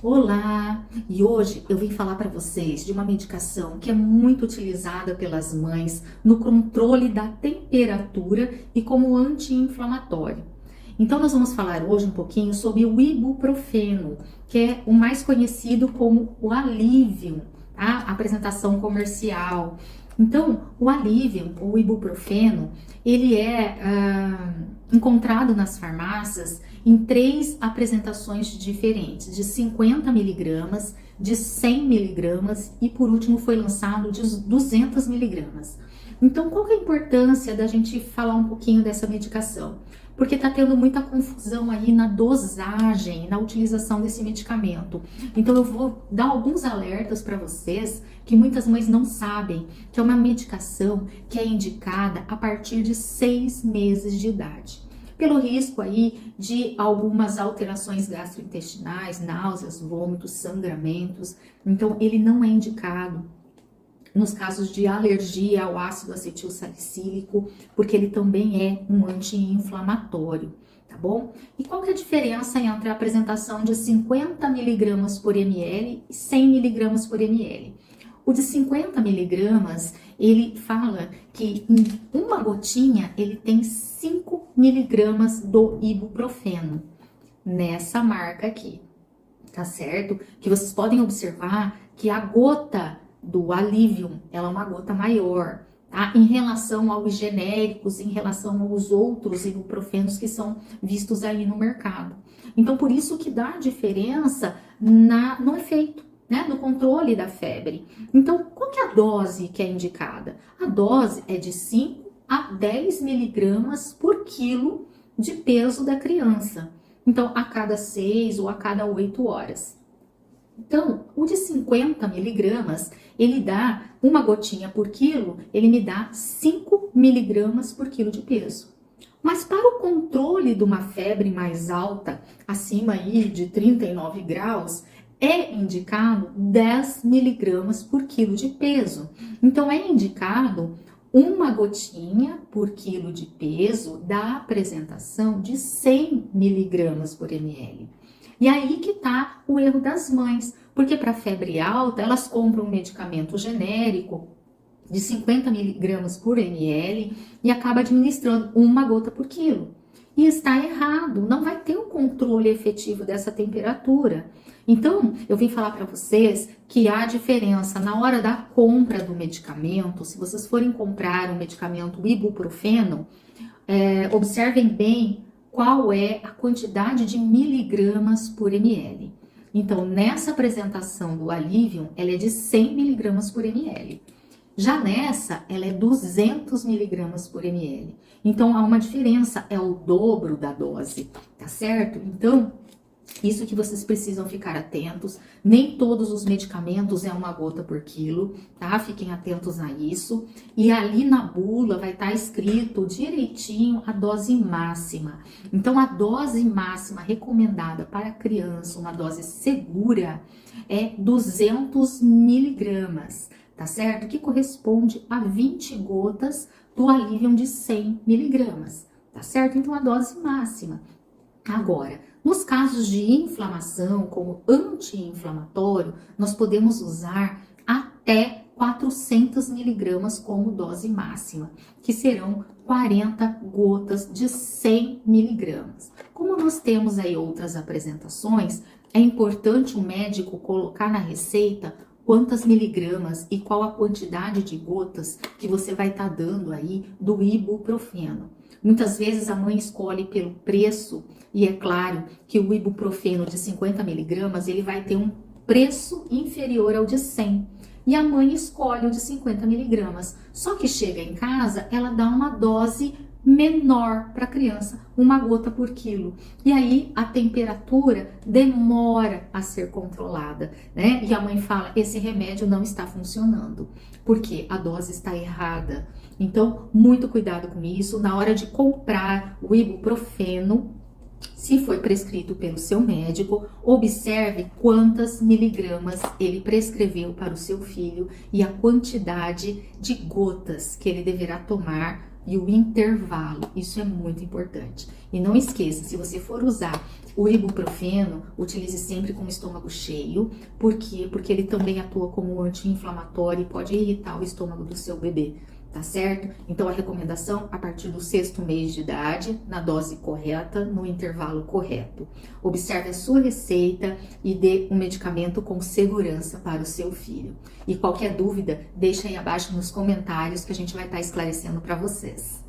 Olá! E hoje eu vim falar para vocês de uma medicação que é muito utilizada pelas mães no controle da temperatura e como anti-inflamatório. Então nós vamos falar hoje um pouquinho sobre o ibuprofeno, que é o mais conhecido como o Alivium, tá? Apresentação comercial. Então, o Alivium, ou ibuprofeno, ele é encontrado nas farmácias em 3 apresentações diferentes, de 50 miligramas, de 100 miligramas e por último foi lançado de 200 miligramas. Então, qual que é a importância da gente falar um pouquinho dessa medicação? Porque tá tendo muita confusão aí na dosagem, na utilização desse medicamento. Então eu vou dar alguns alertas para vocês que muitas mães não sabem, que é uma medicação que é indicada a partir de 6 meses de idade. Pelo risco aí de algumas alterações gastrointestinais, náuseas, vômitos, sangramentos. Então ele não é indicado nos casos de alergia ao ácido acetil salicílico, porque ele também é um anti-inflamatório, tá bom? E qual que é a diferença entre a apresentação de 50 miligramas por ml e 100 miligramas por ml? O de 50 miligramas, ele fala que em uma gotinha ele tem 5 miligramas do ibuprofeno, nessa marca aqui, tá certo? Que vocês podem observar que a gota do Alivium, ela é uma gota maior, tá? Em relação aos genéricos, em relação aos outros ibuprofenos que são vistos aí no mercado. Então, por isso que dá diferença no efeito, né? No controle da febre. Então, qual que é a dose que é indicada? A dose é de 5 a 10 miligramas por quilo de peso da criança. Então, a cada 6 ou a cada 8 horas. Então, o de 50 miligramas, ele dá uma gotinha por quilo, ele me dá 5 miligramas por quilo de peso. Mas para o controle de uma febre mais alta, acima aí de 39 graus, é indicado 10 miligramas por quilo de peso. Então, é indicado uma gotinha por quilo de peso da apresentação de 100 miligramas por ml. E aí que tá o erro das mães, porque para febre alta elas compram um medicamento genérico de 50 miligramas por ml e acaba administrando uma gota por quilo. E está errado, não vai ter um controle efetivo dessa temperatura. Então, eu vim falar para vocês que há diferença na hora da compra do medicamento. Se vocês forem comprar um medicamento ibuprofeno, observem bem qual é a quantidade de miligramas por ml. Então, nessa apresentação do Alivium, ela é de 100 miligramas por ml. Já nessa, ela é 200 miligramas por ml. Então, há uma diferença, é o dobro da dose, tá certo? Então, isso que vocês precisam ficar atentos. Nem todos os medicamentos é uma gota por quilo, tá? Fiquem atentos a isso. E ali na bula vai estar escrito direitinho a dose máxima. Então, a dose máxima recomendada para a criança, uma dose segura, é 200 miligramas, tá certo? Que corresponde a 20 gotas do Alivium de 100 miligramas, tá certo? Então, a dose máxima. Agora, nos casos de inflamação, como anti-inflamatório, nós podemos usar até 400 miligramas como dose máxima, que serão 40 gotas de 100 miligramas. Como nós temos aí outras apresentações, é importante o médico colocar na receita quantas miligramas e qual a quantidade de gotas que você vai estar dando aí do ibuprofeno. Muitas vezes a mãe escolhe pelo preço e é claro que o ibuprofeno de 50 miligramas ele vai ter um preço inferior ao de 100 e a mãe escolhe o de 50 miligramas. Só que chega em casa, ela dá uma dose menor para a criança, uma gota por quilo. E aí a temperatura demora a ser controlada, né? E a mãe fala, esse remédio não está funcionando, porque a dose está errada. Então, muito cuidado com isso. Na hora de comprar o ibuprofeno, se foi prescrito pelo seu médico, observe quantas miligramas ele prescreveu para o seu filho e a quantidade de gotas que ele deverá tomar e o intervalo. Isso é muito importante. E não esqueça, se você for usar o ibuprofeno, utilize sempre com o estômago cheio. Por quê? Porque ele também atua como anti-inflamatório e pode irritar o estômago do seu bebê. Tá certo? Então a recomendação a partir do 6º mês de idade, na dose correta, no intervalo correto. Observe a sua receita e dê um medicamento com segurança para o seu filho. E qualquer dúvida, deixa aí abaixo nos comentários que a gente vai estar esclarecendo para vocês.